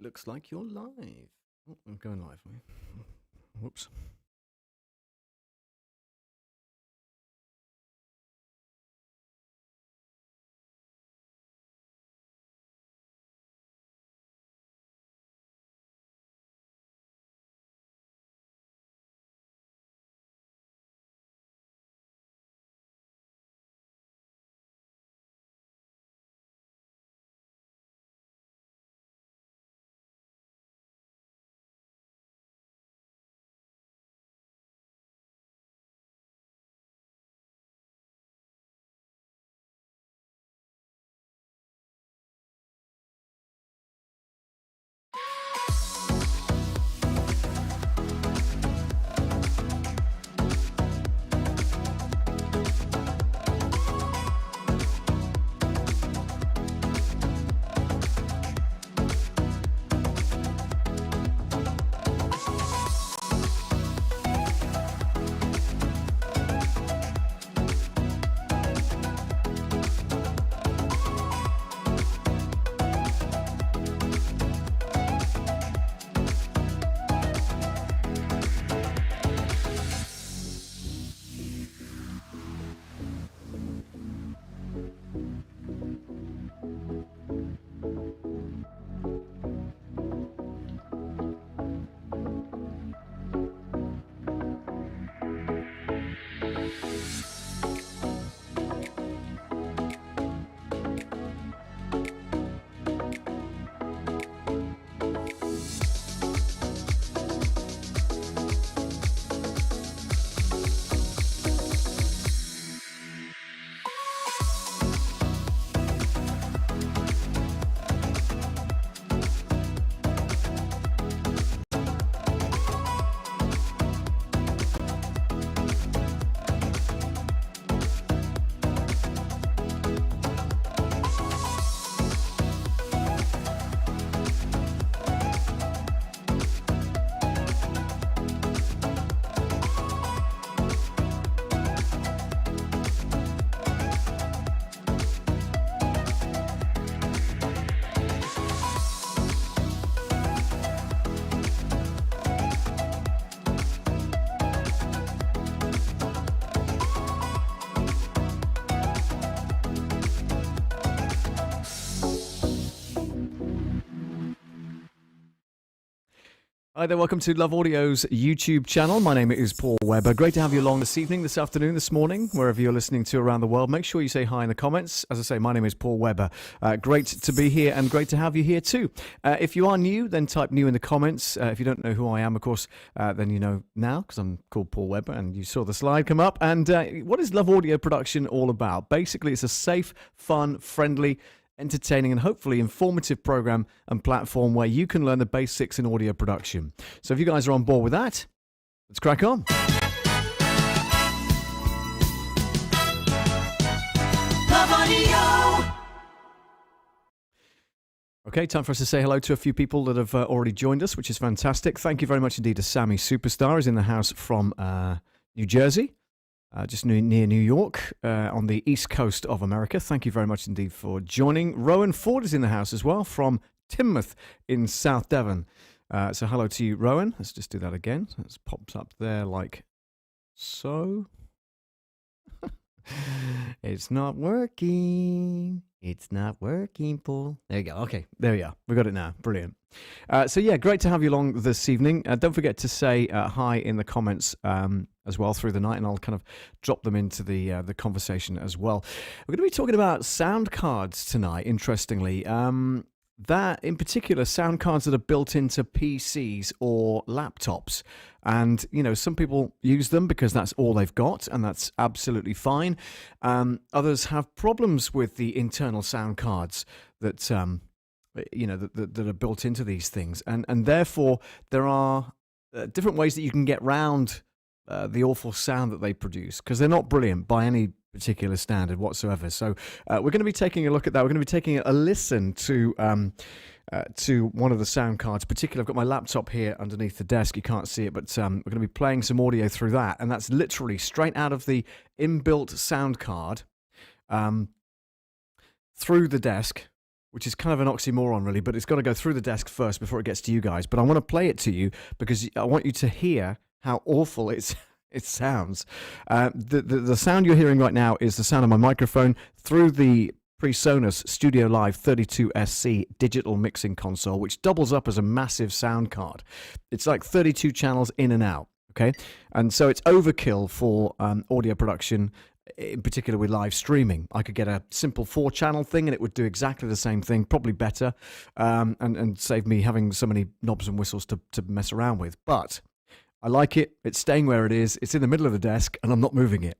looks like you're live. Oh, I'm going live. Whoops. Hi there, welcome to Love Audio's YouTube channel. My name is Paul Webber. Great to have you along this evening, this afternoon, this morning, wherever you're listening to around the world. Make sure you say hi in the comments. As I say, my name is Paul Webber. Great to be here and great to have you here too. If you are new, then type new in the comments. If you don't know who I am, of course, then you know now because I'm called Paul Webber and you saw the slide come up. And what is Love Audio production all about? Basically, it's a safe, fun, friendly, entertaining and hopefully informative program and platform where you can learn the basics in audio production. So if you guys are on board with that, let's crack on. Love Audio. Okay, time for us to say hello to a few people that have already joined us, which is fantastic. Thank you very much indeed to Sammy Superstar, who's in the house from New Jersey. Just near New York, on the east coast of America. Thank you very much indeed for joining. Rowan Ford is in the house as well from Teignmouth in South Devon. So hello to you, Rowan. Let's just do that again. So it pops up there like so. It's not working. It's not working, Paul. There you go. Okay, there we are. We got it now. Brilliant. So yeah, great to have you along this evening. Don't forget to say hi in the comments as well through the night, and I'll kind of drop them into the conversation as well. We're going to be talking about sound cards tonight, interestingly. That, in particular, sound cards that are built into PCs or laptops. And, you know, some people use them because that's all they've got, and that's absolutely fine. Others have problems with the internal sound cards that, you know, that are built into these things. And therefore, there are different ways that you can get round the awful sound that they produce, because they're not brilliant by any particular standard whatsoever. So we're going to be taking a look at that. We're going to be taking a listen to one of the sound cards. Particularly, I've got my laptop here underneath the desk. You can't see it, but we're going to be playing some audio through that, and that's literally straight out of the inbuilt sound card through the desk. which is kind of an oxymoron, really, but it's got to go through the desk first before it gets to you guys. But I want to play it to you because I want you to hear how awful it sounds. The sound you're hearing right now is the sound of my microphone through the PreSonus Studio Live 32SC digital mixing console, which doubles up as a massive sound card. It's like 32 channels in and out, okay? And so it's overkill for audio production, in particular with live streaming. I could get a simple 4-channel thing and it would do exactly the same thing, probably better, and save me having so many knobs and whistles to mess around with. But I like it. It's staying where it is. It's in the middle of the desk, and I'm not moving it.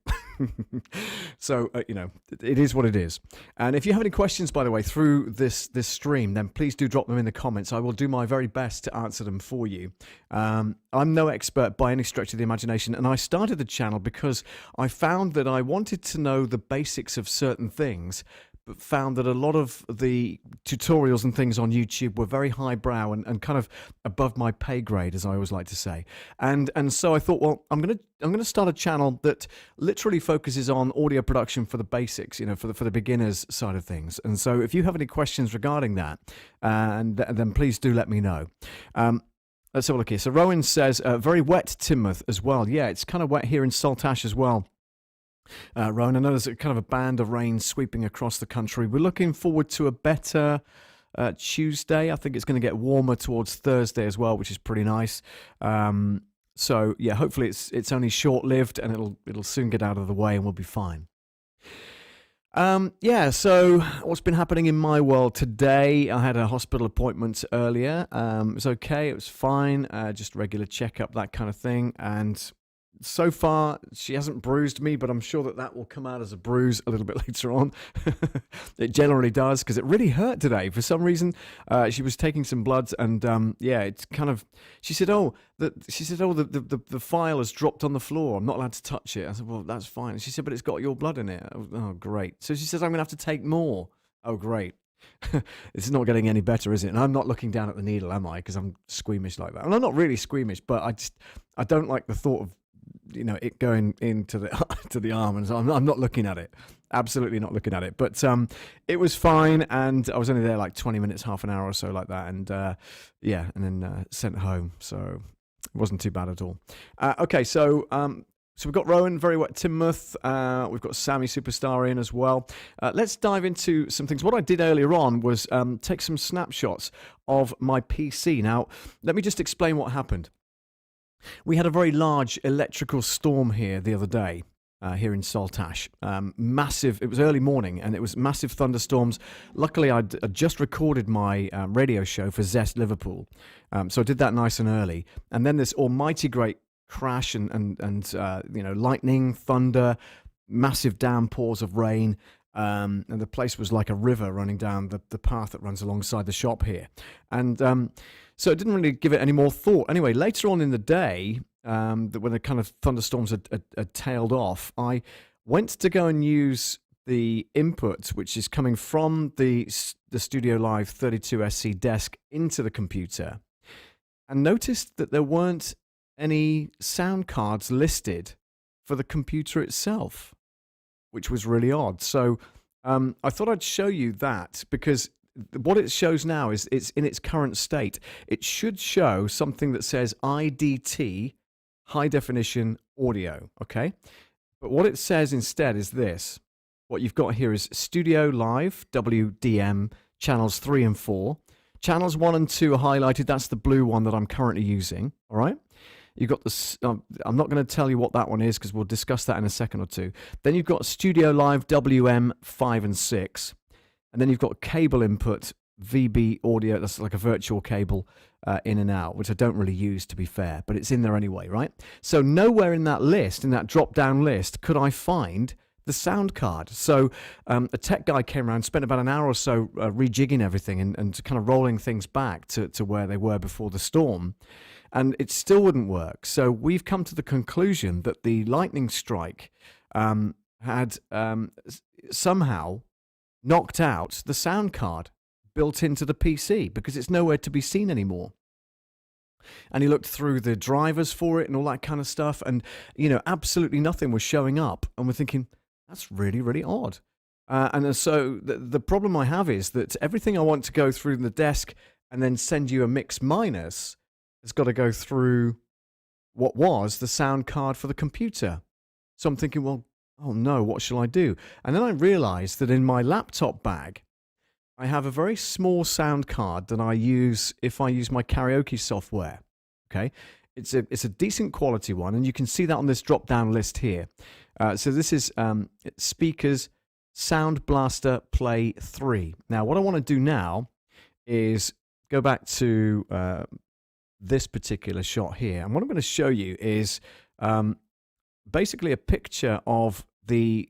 So, it is what it is. And if you have any questions, by the way, through this stream, then please do drop them in the comments. I will do my very best to answer them for you. I'm no expert by any stretch of the imagination, and I started the channel because I found that I wanted to know the basics of certain things, but found that a lot of the tutorials and things on YouTube were very highbrow and kind of above my pay grade, as I always like to say. And so I thought, well, I'm gonna start a channel that literally focuses on audio production for the basics, for the beginners side of things. And so if you have any questions regarding that, then please do let me know. Let's have a look here. So Rowan says, very wet Timoth as well. Yeah, it's kind of wet here in Saltash as well. Rowan, I know there's a kind of a band of rain sweeping across the country. We're looking forward to a better Tuesday. I think it's going to get warmer towards Thursday as well, which is pretty nice. So yeah, hopefully it's only short-lived and it'll soon get out of the way and we'll be fine. So what's been happening in my world today? I had a hospital appointment earlier. It was okay. It was fine. Just regular checkup, that kind of thing. And so far, she hasn't bruised me, but I'm sure that will come out as a bruise a little bit later on. It generally does, because it really hurt today. For some reason, she was taking some bloods, and it's kind of. She said, the file has dropped on the floor. I'm not allowed to touch it. I said, well, that's fine. And she said, but it's got your blood in it. Oh, great. So she says, I'm going to have to take more. Oh, great. It's not getting any better, is it? And I'm not looking down at the needle, am I? Because I'm squeamish like that. And I'm not really squeamish, but I don't like the thought of it going into the arm, and so I'm not looking at it. Absolutely not looking at it. But it was fine, and I was only there like 20 minutes, half an hour or so like that, and and then sent home. So it wasn't too bad at all. Okay, so we've got Rowan, very wet Timoth. We've got Sammy Superstar in as well. Let's dive into some things. What I did earlier on was take some snapshots of my PC. Now, let me just explain what happened. We had a very large electrical storm here the other day, here in Saltash. Massive, it was early morning, and it was massive thunderstorms. Luckily, I'd just recorded my radio show for Zest Liverpool, so I did that nice and early. And then this almighty great crash and lightning, thunder, massive downpours of rain, and the place was like a river running down the path that runs alongside the shop here. And so I didn't really give it any more thought. Anyway, later on in the day, when the kind of thunderstorms had tailed off, I went to go and use the input, which is coming from the Studio Live 32SC desk into the computer, and noticed that there weren't any sound cards listed for the computer itself, which was really odd. So I thought I'd show you that, because what it shows now is it's in its current state. It should show something that says IDT, high definition audio, okay? But what it says instead is this. What you've got here is Studio Live, WDM, channels 3 and 4. Channels 1 and 2 are highlighted. That's the blue one that I'm currently using, all right? You've got this, I'm not going to tell you what that one is because we'll discuss that in a second or two. Then you've got Studio Live WM 5 and 6. And then you've got cable input, VB audio, that's like a virtual cable in and out, which I don't really use, to be fair, but it's in there anyway, right? So nowhere in that list, in that drop-down list, could I find the sound card. So a tech guy came around, spent about an hour or so rejigging everything and kind of rolling things back to where they were before the storm. And it still wouldn't work. So we've come to the conclusion that the lightning strike had somehow knocked out the sound card built into the PC, because it's nowhere to be seen anymore. And he looked through the drivers for it and all that kind of stuff, and absolutely nothing was showing up. And we're thinking, that's really, really odd. And so the problem I have is that everything I want to go through the desk and then send you a mix minus has got to go through what was the sound card for the computer. So I'm thinking, well, oh no, what shall I do? And then I realized that in my laptop bag, I have a very small sound card that I use if I use my karaoke software. Okay, it's a decent quality one, and you can see that on this drop down list here. So this is speakers Sound Blaster Play 3. Now, what I want to do now is go back to this particular shot here, and what I'm going to show you is basically a picture of the.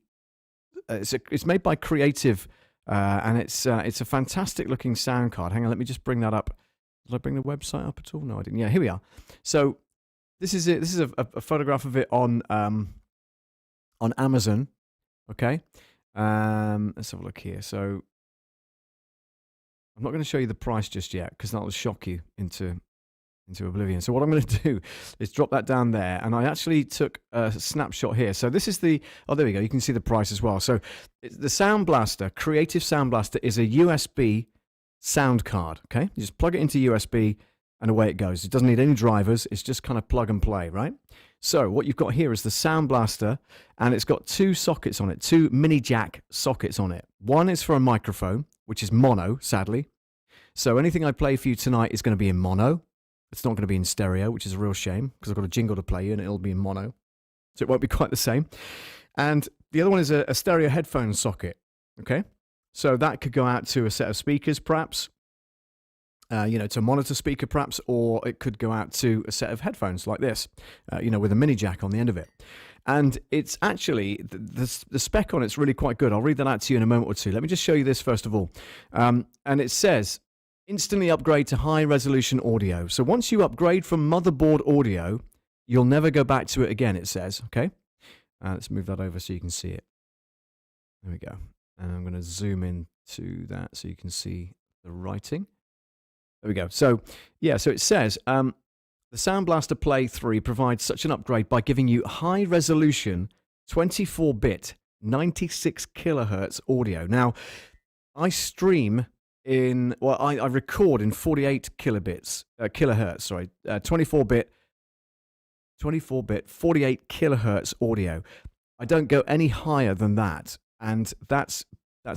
It's made by Creative. And it's a fantastic looking sound card. Hang on, let me just bring that up. Did I bring the website up at all? No, I didn't. Yeah, here we are. So this is it. This is a photograph of it on Amazon. Okay. Let's have a look here. So I'm not going to show you the price just yet because that will shock you into oblivion. So what I'm going to do is drop that down there, and I actually took a snapshot here. So this is the, oh, there we go. You can see the price as well. So the Sound Blaster, Creative Sound Blaster, is a USB sound card, okay? You just plug it into USB, and away it goes. It doesn't need any drivers. It's just kind of plug and play, right? So what you've got here is the Sound Blaster, and it's got two sockets on it, two mini jack sockets on it. One is for a microphone, which is mono, sadly. So anything I play for you tonight is going to be in mono. It's not going to be in stereo, which is a real shame because I've got a jingle to play you and it'll be in mono. So it won't be quite the same. And the other one is a stereo headphone socket. Okay. So that could go out to a set of speakers, perhaps, to a monitor speaker, perhaps, or it could go out to a set of headphones like this, with a mini jack on the end of it. And it's actually, the spec on it's really quite good. I'll read that out to you in a moment or two. Let me just show you this first of all. And it says, instantly upgrade to high-resolution audio. So once you upgrade from motherboard audio, you'll never go back to it again, it says. Okay? Let's move that over so you can see it. There we go. And I'm going to zoom into that so you can see the writing. There we go. So, yeah, so it says, the Sound Blaster Play 3 provides such an upgrade by giving you high-resolution 24-bit 96 kilohertz audio. Now, I stream I record in 48 kilohertz, sorry, 24-bit, 48 kilohertz audio. I don't go any higher than that, and that's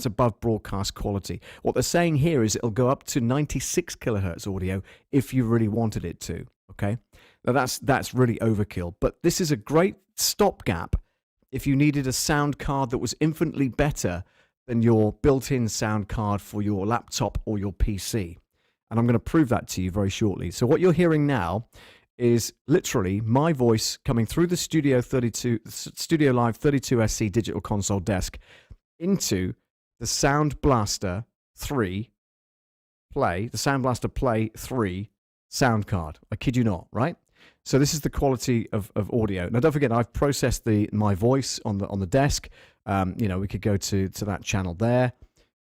above broadcast quality. What they're saying here is it'll go up to 96 kilohertz audio if you really wanted it to, okay? Now that's really overkill, but this is a great stopgap if you needed a sound card that was infinitely better than your built-in sound card for your laptop or your PC. And I'm going to prove that to you very shortly. So what you're hearing now is literally my voice coming through the Studio Live 32SC digital console desk into the Sound Blaster 3 Play, the Sound Blaster Play 3 sound card. I kid you not, right? So this is the quality of audio. Now don't forget, I've processed my voice on the desk. We could go to that channel there,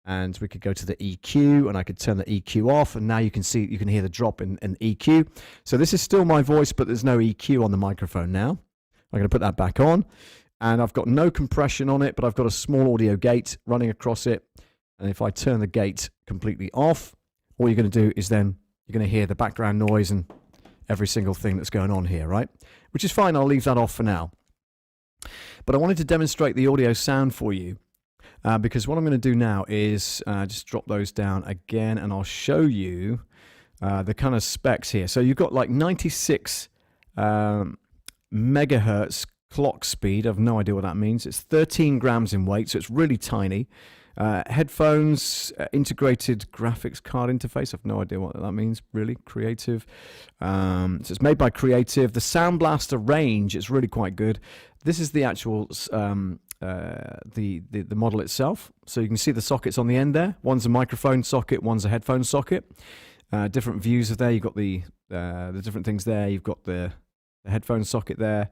and we could go to the EQ, and I could turn the EQ off, and now you can hear the drop in EQ. So this is still my voice, but there's no EQ on the microphone now. I'm going to put that back on, and I've got no compression on it, but I've got a small audio gate running across it. And if I turn the gate completely off, all you're going to do is then you're going to hear the background noise and every single thing that's going on here, right? Which is fine. I'll leave that off for now. But I wanted to demonstrate the audio sound for you because what I'm going to do now is just drop those down again, and I'll show you the kind of specs here. So you've got like 96 megahertz clock speed. I've no idea what that means. It's 13 grams in weight, so it's really tiny. Headphones, integrated graphics card interface. I've no idea what that means, really. Creative. So it's made by Creative. The Sound Blaster range is really quite good. This is the actual the model itself. So you can see the sockets on the end there. One's a microphone socket, one's a headphone socket. Different views of there. You've got the different things there. You've got the headphone socket there,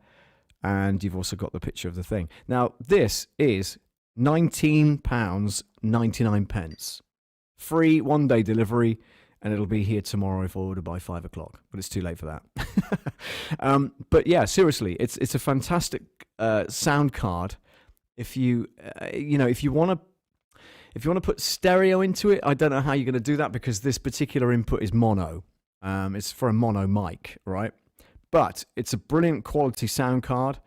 and you've also got the picture of the thing. Now this is £19.99. Free 1-day delivery, and it'll be here tomorrow if I order by 5 o'clock. But it's too late for that. But yeah, seriously, it's a fantastic sound card. If you if you want to If you want to put stereo into it, I don't know how you're going to do that because this particular input is mono. It's for a mono mic, right? But it's a brilliant quality sound card,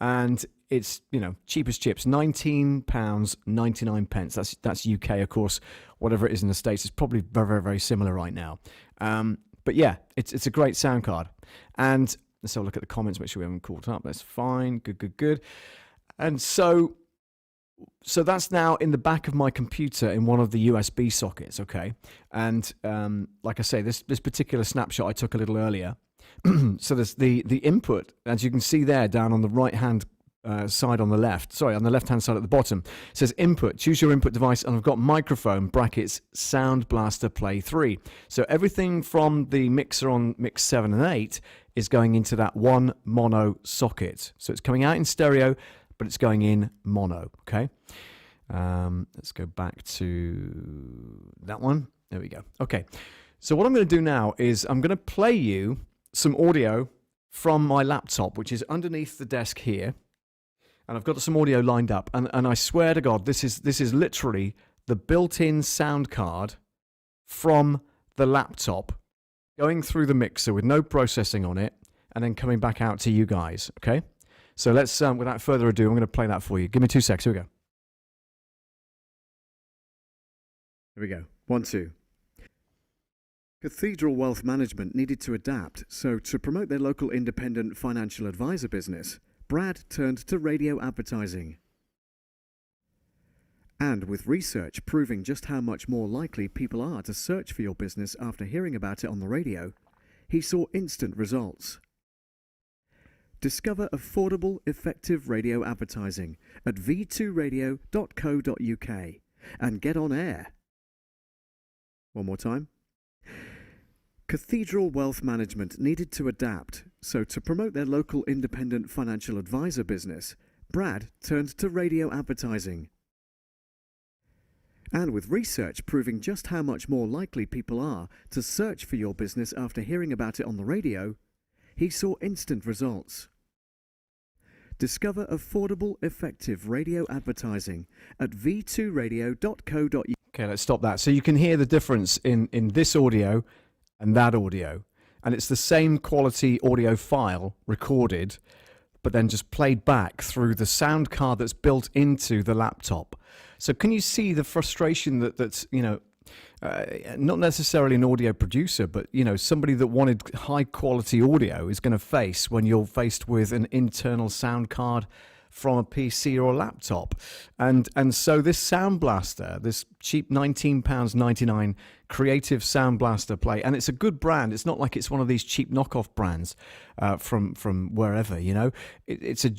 and it's, you know, cheap as chips, £19.99. That's UK, of course. Whatever it is in the States, it's probably very, very, very similar right now. But yeah, it's a great sound card. And let's have a look at the comments, make sure we haven't caught up. That's fine. Good. And so that's now in the back of my computer in one of the USB sockets, okay? And like I say, this particular snapshot I took a little earlier. So there's the input, as you can see there, down on the right-hand side on the left. Sorry, on the left-hand side at the bottom. It says input, choose your input device, and I've got microphone, brackets, Sound Blaster Play 3. So everything from the mixer on mix 7 and 8 is going into that one mono socket. So it's coming out in stereo, but it's going in mono, okay? Let's go back to that one. There we go. Okay, so what I'm going to do now is I'm going to play you some audio from my laptop, which is underneath the desk here. And I've got some audio lined up. And I swear to God, this is literally the built-in sound card from the laptop going through the mixer with no processing on it and then coming back out to you guys, okay? So let's, without further ado, I'm going to play that for you. Give me 2 seconds. Here we go. Here we go. 1, 2. Cathedral Wealth Management needed to adapt, so to promote their local independent financial advisor business, Brad turned to radio advertising. And with research proving just how much more likely people are to search for your business after hearing about it on the radio, he saw instant results. Discover affordable, effective radio advertising at v2radio.co.uk and get on air. One more time. Cathedral Wealth Management needed to adapt, so to promote their local independent financial advisor business, Brad turned to radio advertising. And with research proving just how much more likely people are to search for your business after hearing about it on the radio, he saw instant results. Discover affordable, effective radio advertising at v2radio.co.uk. Okay, let's stop that. So you can hear the difference in this audio and that audio. And it's the same quality audio file recorded, but then just played back through the sound card that's built into the laptop. So can you see the frustration that's, you know, not necessarily an audio producer, but, you know, somebody that wanted high quality audio is going to face when you're faced with an internal sound card from a PC or a laptop. And so this Sound Blaster, this cheap £19.99 Creative Sound Blaster Play, and it's a good brand. It's not like it's one of these cheap knockoff brands from wherever, you know. It's a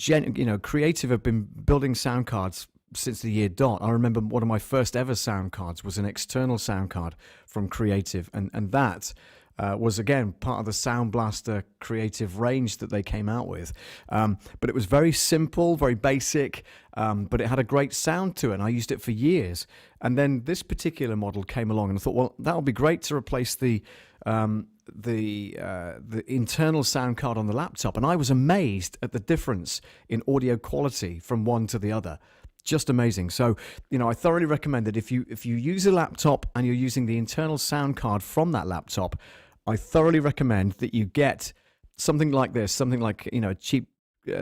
Creative have been building sound cards since the year dot. I remember one of my first ever sound cards was an external sound card from Creative, and that was, again, part of the Sound Blaster Creative range that they came out with. But it was very simple, very basic, but it had a great sound to it, and I used it for years. And then this particular model came along, and I thought, well, that'll be great to replace the internal sound card on the laptop. And I was amazed at the difference in audio quality from one to the other. Just amazing. So, you know, I thoroughly recommend that if you use a laptop and you're using the internal sound card from that laptop, I thoroughly recommend that you get something like this, something like, you know, a cheap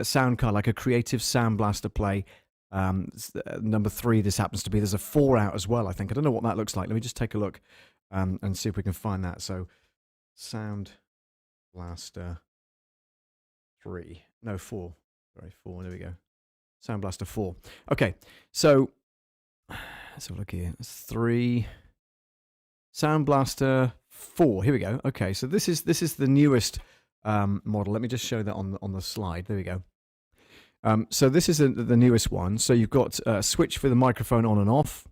sound card, like a Creative Sound Blaster Play. Number 3, this happens to be. There's a 4 out as well, I think. I don't know what that looks like. Let me just take a look and see if we can find that. So, Sound Blaster 3. No, 4. Sorry, 4. There we go. Sound Blaster 4. Okay, so let's have a look here. That's 3. Sound Blaster 4. Here we go. Okay, so this is the newest model. Let me just show that on the slide. There we go. So this is the newest one. So you've got a switch for the microphone on and off.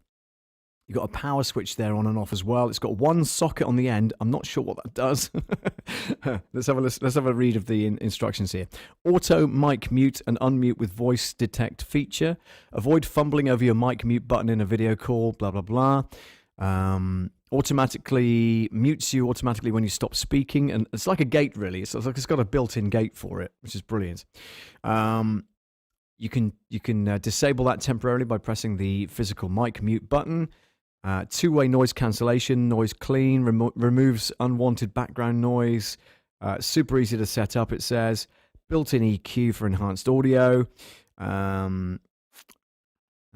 You've got a power switch there on and off as well. It's got one socket on the end. I'm not sure what that does. Let's have a read of the instructions here. Auto mic mute and unmute with voice detect feature. Avoid fumbling over your mic mute button in a video call. Blah blah blah. Automatically mutes you automatically when you stop speaking, and it's like a gate really. It's like it's got a built-in gate for it, which is brilliant. You can disable that temporarily by pressing the physical mic mute button. Two-way noise cancellation, noise clean, removes unwanted background noise. Super easy to set up, it says. Built-in EQ for enhanced audio. There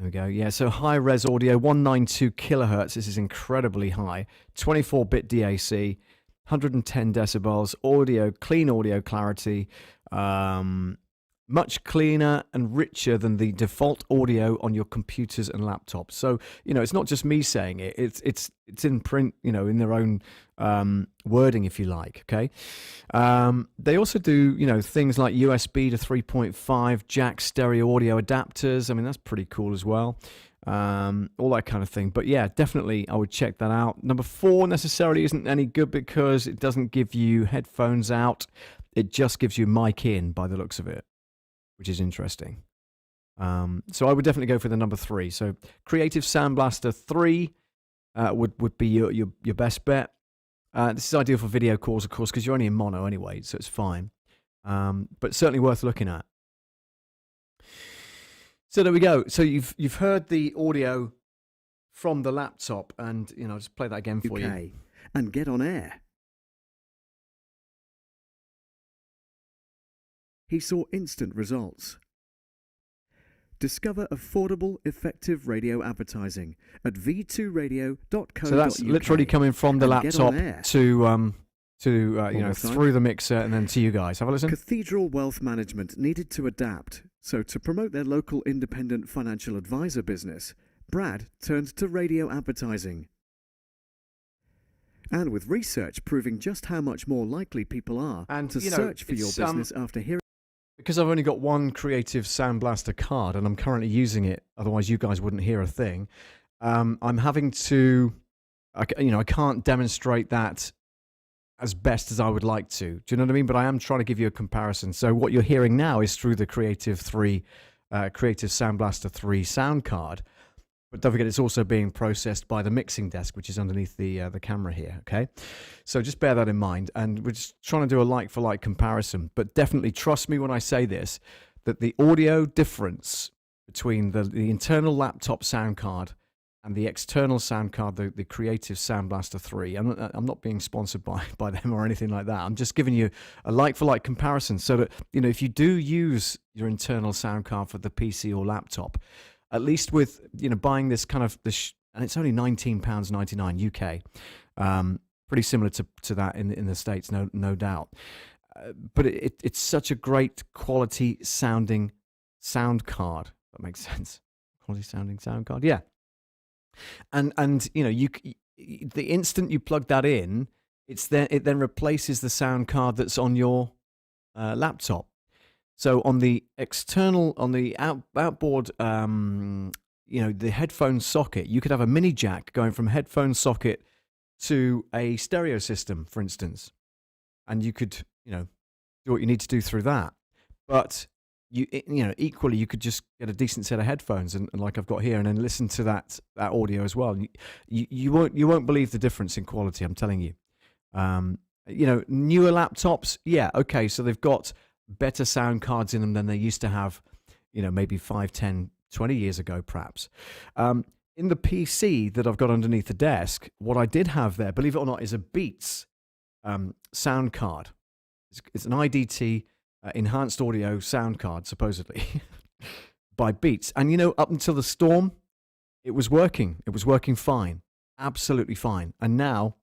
we go. Yeah, so high-res audio, 192 kilohertz. This is incredibly high. 24-bit DAC, 110 decibels. Audio, clean audio clarity. Much cleaner and richer than the default audio on your computers and laptops. So, it's not just me saying it. It's in print, in their own wording, if you like, okay? They also do, things like USB to 3.5, jack stereo audio adapters. I mean, that's pretty cool as well. All that kind of thing. But yeah, definitely I would check that out. Number 4 necessarily isn't any good because it doesn't give you headphones out. It just gives you mic in by the looks of it, which is interesting. So I would definitely go for the number 3. So Creative Sound Blaster 3 would be your best bet. This is ideal for video calls, of course, because you're only in mono anyway, so it's fine. But certainly worth looking at. So there we go. So you've heard the audio from the laptop, and I'll just play that again for you. And get on air. He saw instant results. Discover affordable, effective radio advertising at v2radio.co.uk. So that's literally coming from the laptop to through the mixer and then to you guys. Have a listen. Cathedral Wealth Management needed to adapt, so to promote their local independent financial advisor business, Brad turned to radio advertising. And with research proving just how much more likely people are to search for your business after hearing. Because I've only got one Creative Sound Blaster card and I'm currently using it, otherwise you guys wouldn't hear a thing. I'm having to, I can't demonstrate that as best as I would like to. Do you know what I mean? But I am trying to give you a comparison. So what you're hearing now is through the Creative Sound Blaster 3 sound card. But don't forget, it's also being processed by the mixing desk, which is underneath the camera here, okay? So just bear that in mind. And we're just trying to do a like-for-like comparison. But definitely trust me when I say this, that the audio difference between the internal laptop sound card and the external sound card, the Creative Sound Blaster 3, I'm not being sponsored by them or anything like that. I'm just giving you a like-for-like comparison so that, if you do use your internal sound card for the PC or laptop, at least with buying this kind of and it's only £19.99 UK, pretty similar to that in the States, no doubt. But it's such a great quality sounding sound card. That makes sense. Quality sounding sound card, yeah. And the instant you plug that in, it then replaces the sound card that's on your laptop. So on the external, on the outboard, the headphone socket, you could have a mini jack going from headphone socket to a stereo system, for instance, and you could, do what you need to do through that. But equally, you could just get a decent set of headphones, and like I've got here, and then listen to that audio as well. You won't believe the difference in quality. I'm telling you. Newer laptops, yeah, okay, so they've got better sound cards in them than they used to have, maybe 5, 10, 20 years ago, perhaps. In the PC that I've got underneath the desk, what I did have there, believe it or not, is a Beats sound card. It's an IDT enhanced audio sound card, supposedly, by Beats. And, up until the storm, it was working. It was working fine, absolutely fine. And now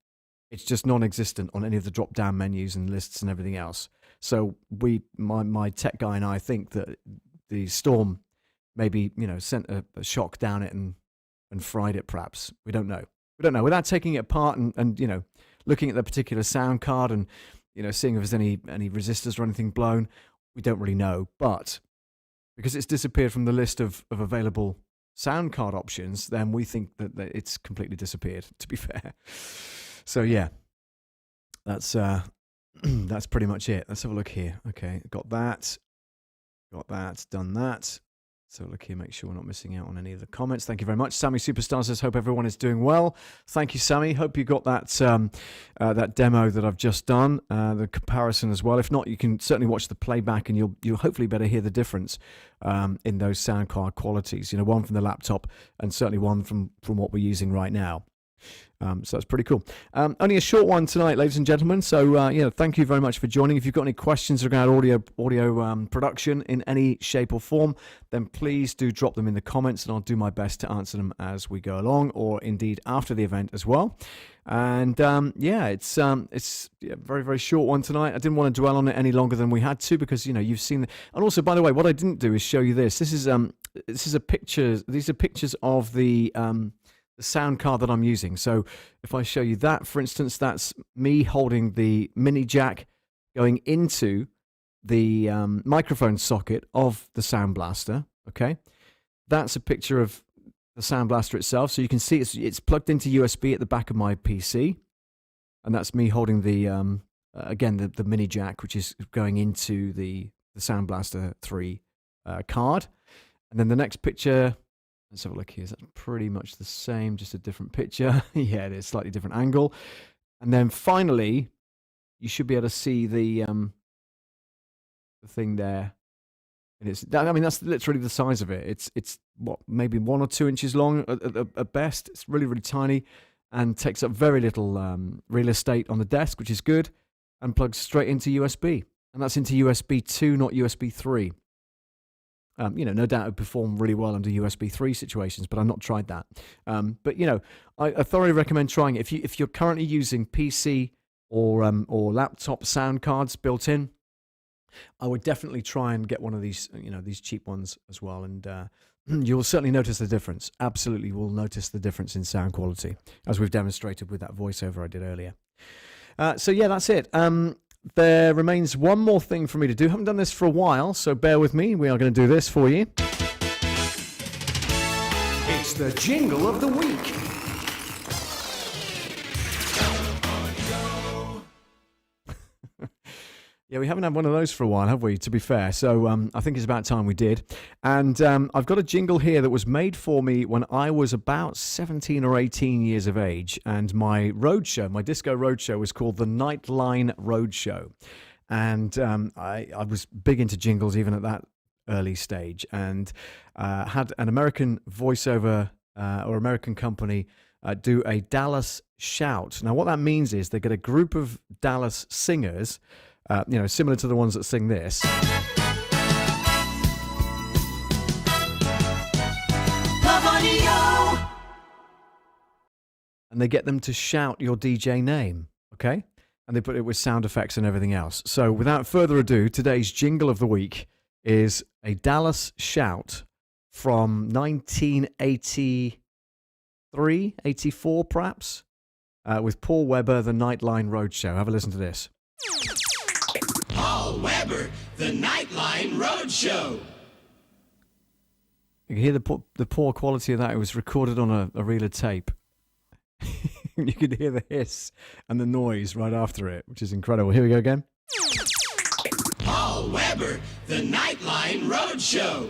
it's just non-existent on any of the drop-down menus and lists and everything else. So my tech guy and I think that the storm maybe, sent a shock down it and fried it perhaps. We don't know. Without taking it apart and looking at the particular sound card and, seeing if there's any resistors or anything blown, we don't really know. But because it's disappeared from the list of available sound card options, then we think that it's completely disappeared, to be fair. So yeah, that's that's pretty much it. Let's have a look here. Okay, got that, done that. So look here, make sure we're not missing out on any of the comments. Thank you very much. Sammy Superstar says, hope everyone is doing well. Thank you, Sammy. Hope you got that that demo that I've just done, the comparison as well. If not, you can certainly watch the playback and you'll hopefully better hear the difference in those sound card qualities. You know, one from the laptop and certainly one from what we're using right now. So that's pretty cool. Only a short one tonight, ladies and gentlemen. So, thank you very much for joining. If you've got any questions around audio production in any shape or form, then please do drop them in the comments, and I'll do my best to answer them as we go along, or indeed after the event as well. And it's a very, very short one tonight. I didn't want to dwell on it any longer than we had to, because you've seen. And also, by the way, what I didn't do is show you this. This is a picture. These are pictures of the sound card that I'm using. So if I show you that, for instance, that's me holding the mini jack going into the microphone socket of the Sound Blaster. Okay, that's a picture of the Sound Blaster itself. So you can see it's plugged into USB at the back of my PC, and that's me holding the the mini jack, which is going into the Sound Blaster 3 card. And then the next picture. Let's have a look here. Is that pretty much the same, just a different picture? Yeah, it is, slightly different angle. And then finally, you should be able to see the thing there. And that's literally the size of it. It's what, maybe 1 or 2 inches long at best. It's really, really tiny and takes up very little real estate on the desk, which is good, and plugs straight into USB. And that's into USB 2, not USB 3. No doubt it would perform really well under USB 3 situations, but I've not tried that. But I thoroughly recommend trying it. If you're currently using PC or laptop sound cards built in, I would definitely try and get one of these, these cheap ones as well, and you'll certainly notice the difference. Absolutely, will notice the difference in sound quality, as we've demonstrated with that voiceover I did earlier. That's it. There remains one more thing for me to do. Haven't done this for a while, so bear with me. We are going to do this for you. It's the Jingle of the Week. Yeah, we haven't had one of those for a while, have we, to be fair? So I think it's about time we did. And I've got a jingle here that was made for me when I was about 17 or 18 years of age. And my roadshow, my disco roadshow, was called the Nightline Roadshow. And I was big into jingles even at that early stage, and had an American voiceover or American company do a Dallas shout. Now, what that means is they get a group of Dallas singers, similar to the ones that sing this. Love Audio. And they get them to shout your DJ name, okay? And they put it with sound effects and everything else. So without further ado, today's jingle of the week is a Dallas shout from 1983, 84 perhaps, with Paul Weber, the Nightline Roadshow. Have a listen to this. Paul Weber, the Nightline Roadshow. You can hear the poor quality of that. It was recorded on a reel of tape. You could hear the hiss and the noise right after it, which is incredible. Here we go again. Paul Weber, the Nightline Roadshow.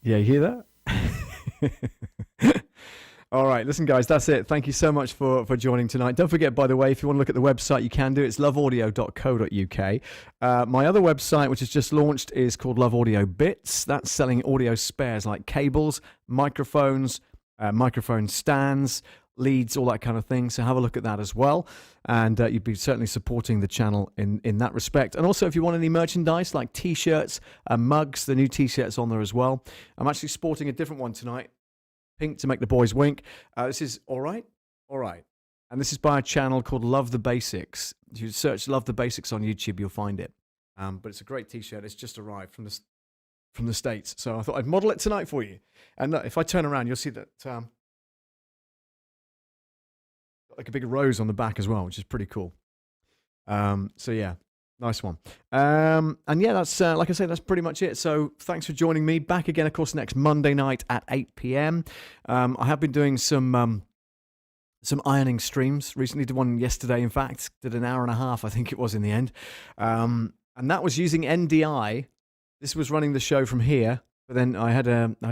Yeah, you hear that? All right, listen, guys, that's it. Thank you so much for joining tonight. Don't forget, by the way, if you want to look at the website, you can do. It's loveaudio.co.uk. My other website, which has just launched, is called Love Audio Bits. That's selling audio spares like cables, microphones, microphone stands, leads, all that kind of thing. So have a look at that as well. And you'd be certainly supporting the channel in that respect. And also, if you want any merchandise like T-shirts, mugs, the new T-shirts on there as well. I'm actually sporting a different one tonight. Pink to make the boys wink. This is All Right. And this is by a channel called Love the Basics. If you search Love the Basics on YouTube, you'll find it. But it's a great T-shirt. It's just arrived from the States. So I thought I'd model it tonight for you. And look, if I turn around, you'll see that like a big rose on the back as well, which is pretty cool. So yeah, nice one. And yeah, that's like I say, that's pretty much it. So thanks for joining me. Back again, of course, next Monday night at 8 p.m. I have been doing some ironing streams. Recently did one yesterday, in fact. Did an hour and a half, I think it was in the end. And that was using NDI. this was running the show from here, but then I had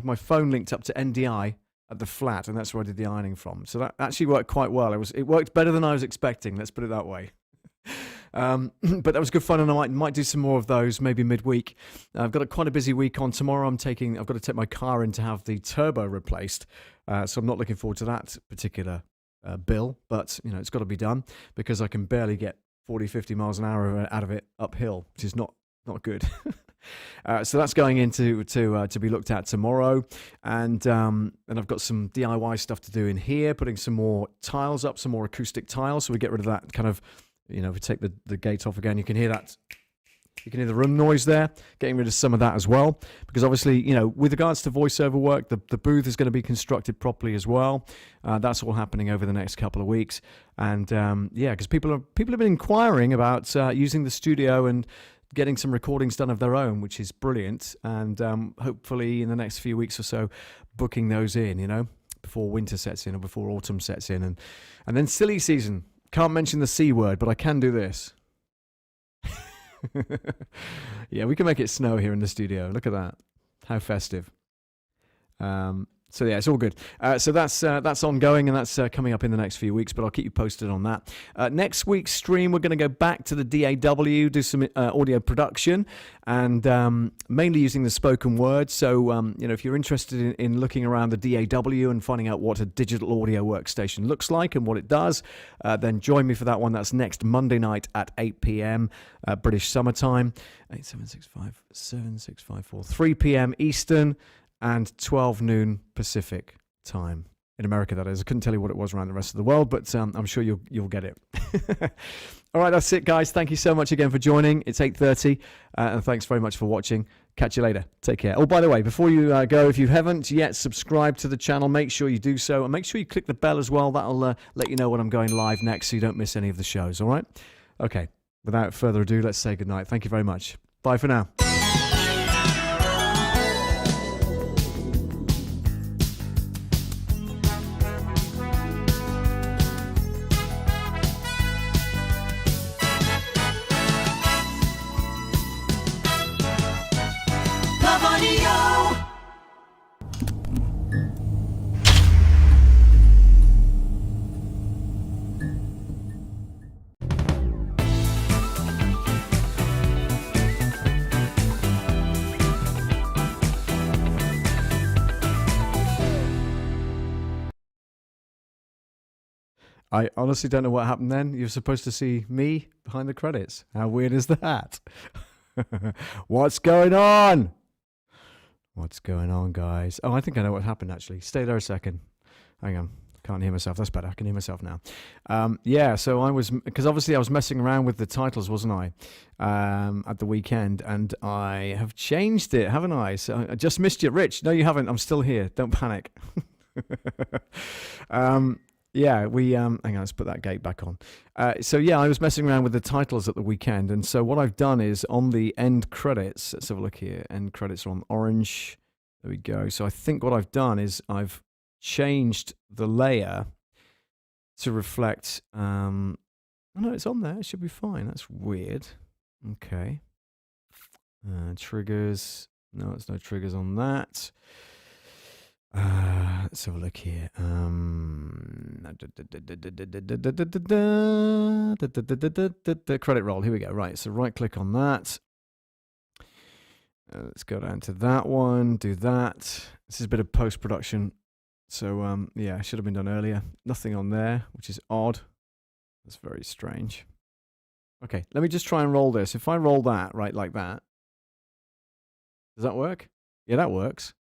my phone linked up to NDI at the flat, and that's where I did the ironing from. So that actually worked quite well. It worked better than I was expecting. Let's put it that way. But that was good fun, and I might do some more of those maybe midweek. I've got quite a busy week on. Tomorrow I've got to take my car in to have the turbo replaced, so I'm not looking forward to that particular bill, but it's got to be done because I can barely get 40-50 miles an hour out of it uphill, which is not good. So that's going into to be looked at tomorrow, and I've got some DIY stuff to do in here, putting some more tiles up, some more acoustic tiles, so we get rid of that kind of, if we take the gate off again, you can hear that. You can hear the room noise there, getting rid of some of that as well. Because obviously, with regards to voiceover work, the booth is going to be constructed properly as well. That's all happening over the next couple of weeks. And because people have been inquiring about using the studio and getting some recordings done of their own, which is brilliant. And hopefully in the next few weeks or so, booking those in, before winter sets in or before autumn sets in. And then silly season. Can't mention the C word, but I can do this. Yeah, we can make it snow here in the studio. Look at that. How festive. So yeah, it's all good. So that's ongoing, and that's coming up in the next few weeks, but I'll keep you posted on that. Next week's stream, we're going to go back to the DAW, do some audio production, and mainly using the spoken word. So, if you're interested in looking around the DAW and finding out what a digital audio workstation looks like and what it does, then join me for that one. That's next Monday night at 8 p.m. British summertime, 876576543, 3 p.m. Eastern, and 12 noon Pacific time. In America, that is. I couldn't tell you what it was around the rest of the world, but I'm sure you'll get it. All right, that's it, guys. Thank you so much again for joining. It's 8:30, and thanks very much for watching. Catch you later. Take care. Oh, by the way, before you go, if you haven't yet subscribed to the channel, make sure you do so, and make sure you click the bell as well. That'll let you know when I'm going live next, so you don't miss any of the shows, all right? Okay, without further ado, let's say goodnight. Thank you very much. Bye for now. I honestly don't know what happened then. You're supposed to see me behind the credits. How weird is that? What's going on? What's going on, guys? Oh, I think I know what happened, actually. Stay there a second. Hang on. Can't hear myself. That's better. I can hear myself now. So because obviously I was messing around with the titles, wasn't I, at the weekend, and I have changed it, haven't I? So I just missed you, Rich. No, you haven't. I'm still here. Don't panic. Yeah, hang on, let's put that gate back on. I was messing around with the titles at the weekend, and so what I've done is on the end credits, let's have a look here, end credits are on orange, there we go. So I think what I've done is I've changed the layer to reflect, oh no, it's on there, it should be fine, that's weird. Okay. Triggers, no, there's no triggers on that. Let's have a look here. Credit roll. Here we go. Right. So right click on that. Let's go down to that one. Do that. This is a bit of post production. So it should have been done earlier. Nothing on there, which is odd. That's very strange. Okay. Let me just try and roll this. If I roll that right like that, does that work? Yeah, that works.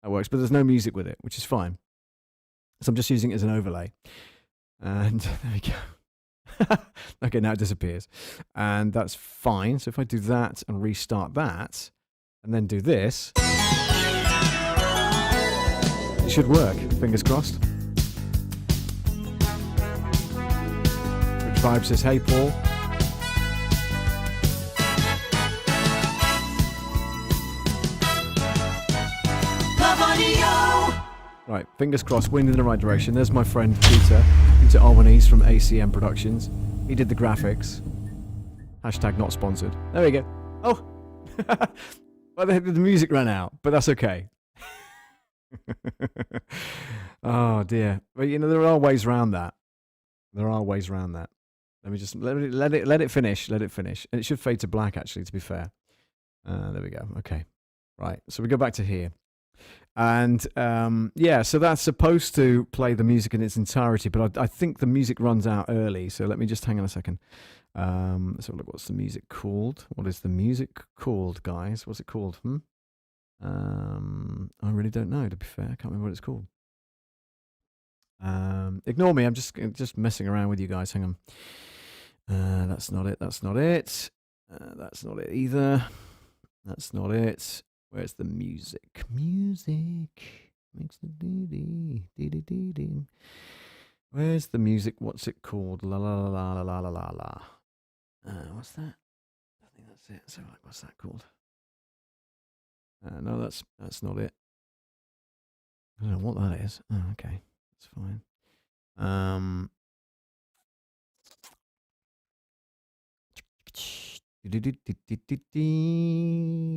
That works, but there's no music with it, which is fine. So I'm just using it as an overlay. And there we go. Okay, now it disappears. And that's fine. So if I do that and restart that, and then do this, it should work. Fingers crossed. Rich Vibe says, hey, Paul. Right, fingers crossed, wind in the right direction. There's my friend Peter Albanese from ACM Productions. He did the graphics. Hashtag not sponsored. There we go. Oh, Well, the music ran out, but that's okay. Oh dear. Well, there are ways around that. There are ways around that. Let me just let it finish. Let it finish, and it should fade to black. Actually, to be fair. There we go. Okay. Right. So we go back to here, and yeah. So that's supposed to play the music in its entirety, but I think the music runs out early. So let me just hang on a second. Let's have a look. What's the music called? What is the music called, guys? What's it called? I really don't know. To be fair, I can't remember what it's called. Ignore me. I'm just messing around with you guys. Hang on. That's not it. That's not it. That's not it either. That's not it. Where's the music? Music makes the dee dee dee dee. Where's the music? What's it called? La la la la la la la la. What's that? I think that's it. So what's that called? No, that's not it. I don't know what that is. Oh, okay, that's fine.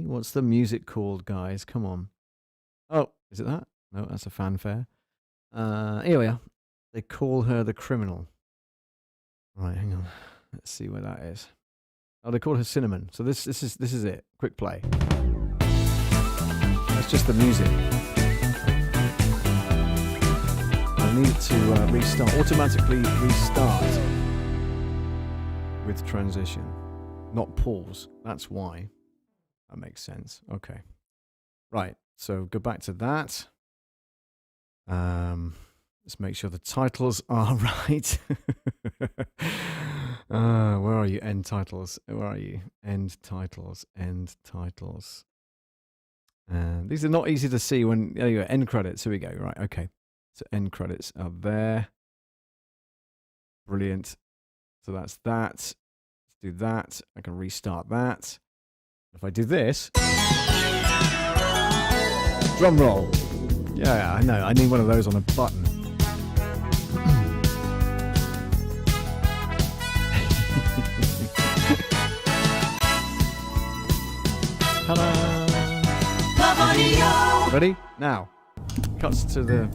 What's the music called, guys? Come on. Oh, is it that? No, that's a fanfare. Here we are. They call her the criminal. Right, hang on. Let's see where that is. Oh, they call her Cinnamon. So this is it. Quick play. That's just the music. I need to restart. Automatically restart with transition. Not pause. That's why. That makes sense. Okay. Right. So go back to that. Let's make sure the titles are right. Where are you? End titles. Where are you? End titles. End titles. These are not easy to see when. There you go. End credits. Here we go. Right. Okay. So end credits are there. Brilliant. So that's that. Let's do that. I can restart that. If I do this. Drum roll. Yeah, I know. I need one of those on a button. Ta-da! Ready? Now. Cuts to the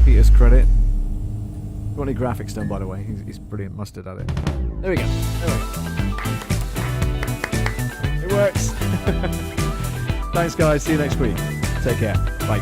Peter's credit. Got any graphics done, by the way? He's brilliant. Mustard at it. There we go. It works. Thanks, guys. See you next week. Take care. Bye.